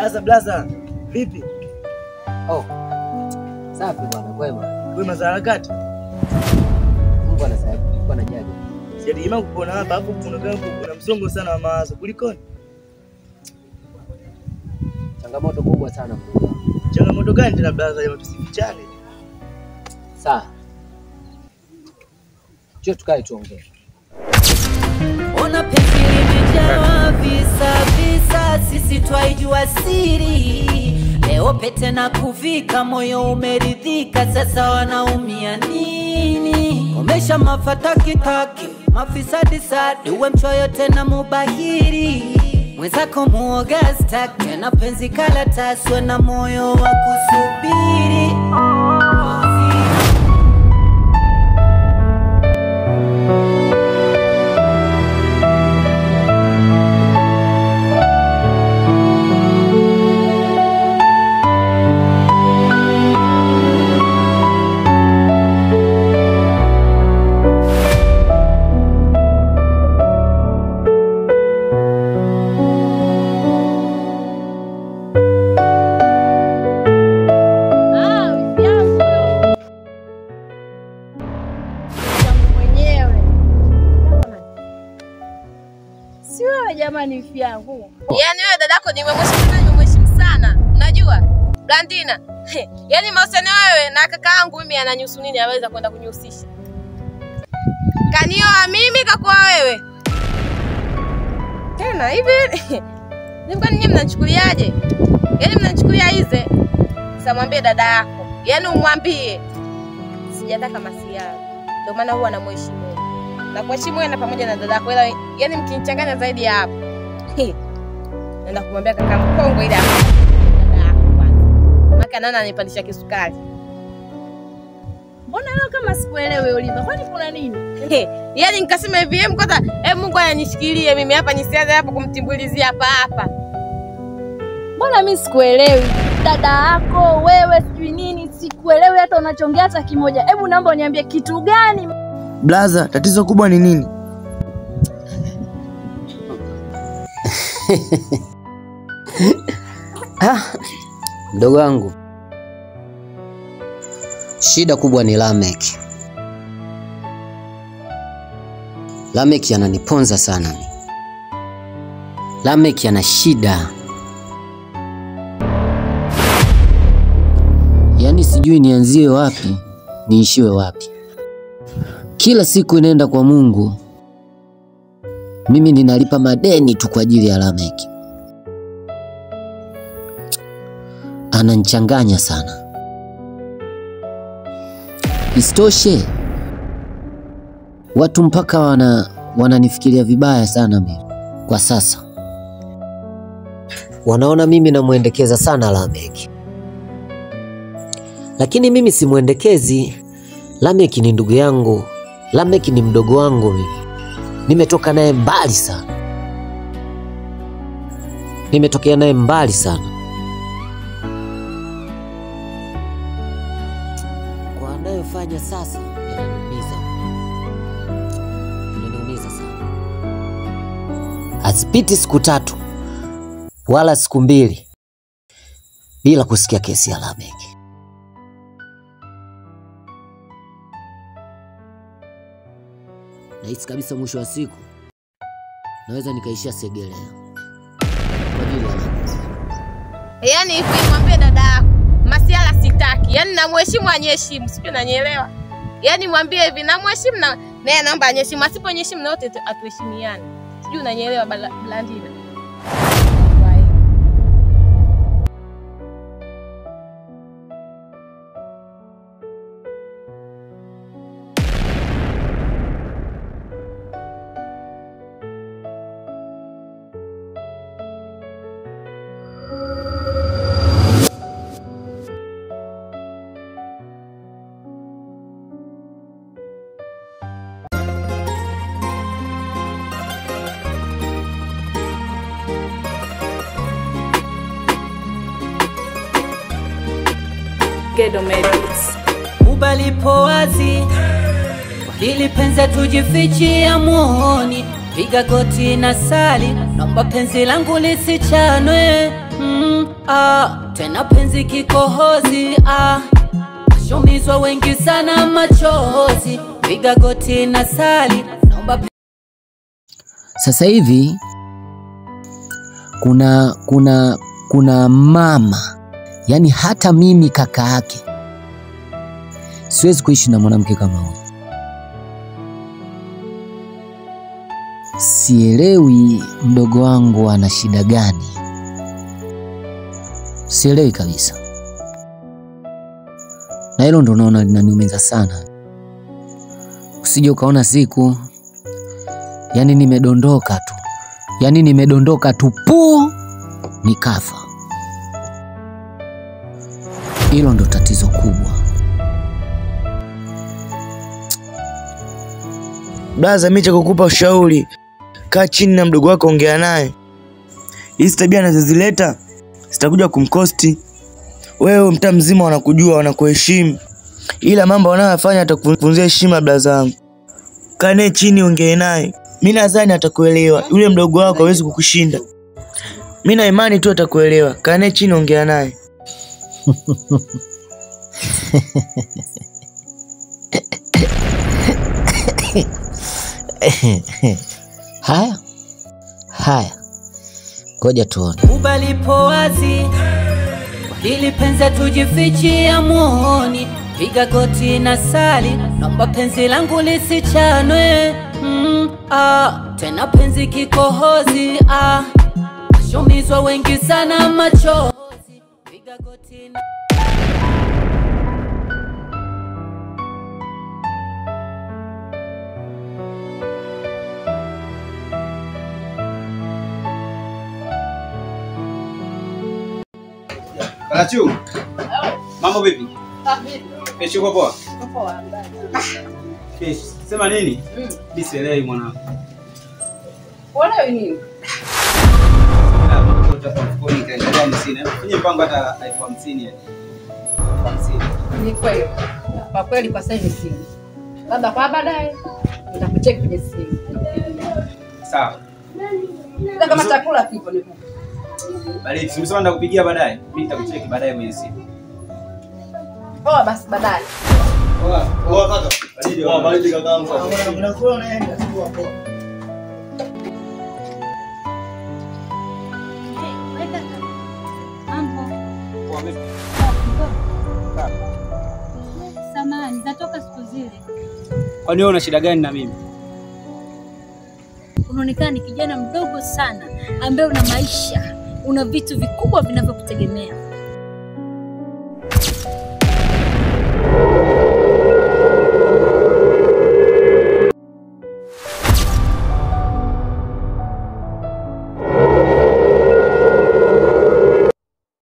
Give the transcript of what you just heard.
Blaza. Vipi? Oh. Safi bwana, kwema. Kwema za harakati. Mungu anasaidia. Bwana jaji. Sijategemea kukuona hapa, hapo kuna msongo sana wa mawazo. Kulikoni? Changamoto kubwa sana Mungu. Changamoto gani tena blaza, ya tusifichane? Sawa. Njoo tukae tuongee. Ona penzi limejaa visa, sisi twaijua siri. Leo pete na kuvika, moyo umeridhika, sasa wanaumia nini? Umesha mafata kitaki, mafisadi sadi, uwe mchoyo tena mubahiri. Mwenzako muoga staki, na penzi kalataswe na moyo wa kusubiri. Jamani wifi yangu. Yaani wewe dadako nimemheshimu sana. Unajua? Blandina. Yaani mahusiano wewe na kaka yangu mimi ananyusu nini aweza kwenda kunyusisha? Kanioa mimi kakuoa wewe. Tena hivi nimko ninyi mnachukuliaje? Yaani mnachukulia hize. Sasa mwambie dada yako. Yaani umwambie sijataka masiara. Ndio maana huwa anamheshimu. Na kuheshimu wewe na pamoja na dada yako. Yaani mkinichanganya zaidi ya hapo. Naenda kumwambia kaka mkongo ile hapo. Dada yako kwanza. Maka nana anipandisha kisukari. Mbona leo kama sikuelewi Oliva? Kwani kuna nini? Yaani nikasema hivi mkota, Mungu ananishikilie mimi hapa nisianze hapo kumtimbulizia hapa. Mbona mimi sikuelewi? Dada yako wewe sijui nini, sikuelewi hata unachongea hata kimoja. Hebu naomba uniambie kitu gani? Blaza, tatizo kubwa ni nini? Mdogo wangu. Shida kubwa ni Lamek. Lamek ananiponza sana. Lamek ana shida. Yaani sijui nianzie wapi, niishiwe wapi. Kila siku inaenda kwa Mungu. Mimi ninalipa madeni tu kwa ajili ya Lamek. Ananichanganya sana. Isitoshe watu mpaka wananifikiria vibaya sana mimi kwa sasa. Wanaona mimi namuendekeza sana Lamek. Lakini mimi simuendekezi. Lamek ni ndugu yangu. Lamek ni mdogo wangu mimi. Nimetoka naye mbali sana. Nimetokea naye mbali sana. Kwa anayofanya sasa inaniumiza sana. Asipiti siku 3 wala siku 2 bila kusikia kesi ya Lamek. Nahisi kabisa mwisho wa siku naweza nikaishia Segelea. Kwa ajili ya Lamek. Yaani hivi mwambie dada yako, masiala sitaki. Yaani namheshimu anyeheshimu, sio unanielewa? Yaani mwambie hivi namheshimu na naye naomba anyeheshimu, asiponyeshimu na wote atuheshimiane. Sio unanielewa Blandina? Gedo Medics. Ubalipo wazi, hili penzi tujifichia muoni. Piga goti na sali, naomba penzi langu lisichanwe. tena penzi kikohozi shumizwa wengi sana machozi, piga goti na sali naomba. Sasa hivi kuna mama, yani hata mimi kaka yake siwezi kuishi na mwanamke kama huyu. Sielewi mdogo wangu ana shida gani, sielewi kabisa, na hilo ndo naona linaniumiza sana. Usije ukaona siku yani nimedondoka tu puu nikafa. Hilo ndo tatizo kubwa. Blaza, mimi kukupa ushauri, kaa chini na mdogo wako, ongea naye. Hizi tabia anazozileta zitakuja kumkosti. Wewe mtaa mzima wanakujua, wanakuheshimu, ila mambo wanayofanya atakufunzia heshima. Blaza wangu, kaa naye chini, ongea naye. Mimi nadhani atakuelewa. Yule mdogo wako hawezi kukushinda. Mimi na imani tu atakuelewa. Kaa naye chini, ongea naye. Haya, ngoja tuone. Ubalipo wazi, hili penzi tujifichia muoni, piga goti na sali naomba penzi langu lisichanwe. Tena penzi kikohozi shumizwa wengi sana machozi, piga goti na Kalachu. Mambo vipi? Kesho uko poa? Poa. Kesho. Sema nini? Bisielewi mwanangu. Uelewi nini? Fanye mpango hata 50,000. Ni kweli. Kwa kweli kwa sasa hivi simu. Labda kwa baadaye nitakucheki kwenye simu. Sawa. Ndio kama chakula kipo ni huko. Bali simsema ndakupigia baadaye. Mimi nitakucheki baadaye kwenye simu. Poa basi baadaye. Poa kaka. Baridi kaka. Unakuwa unaenda poa. Samahani, natoka siku zile. Kwani wewe una shida gani na mimi? Unaonekana ni kijana mdogo sana ambaye una maisha, una vitu vikubwa vinavyokutegemea.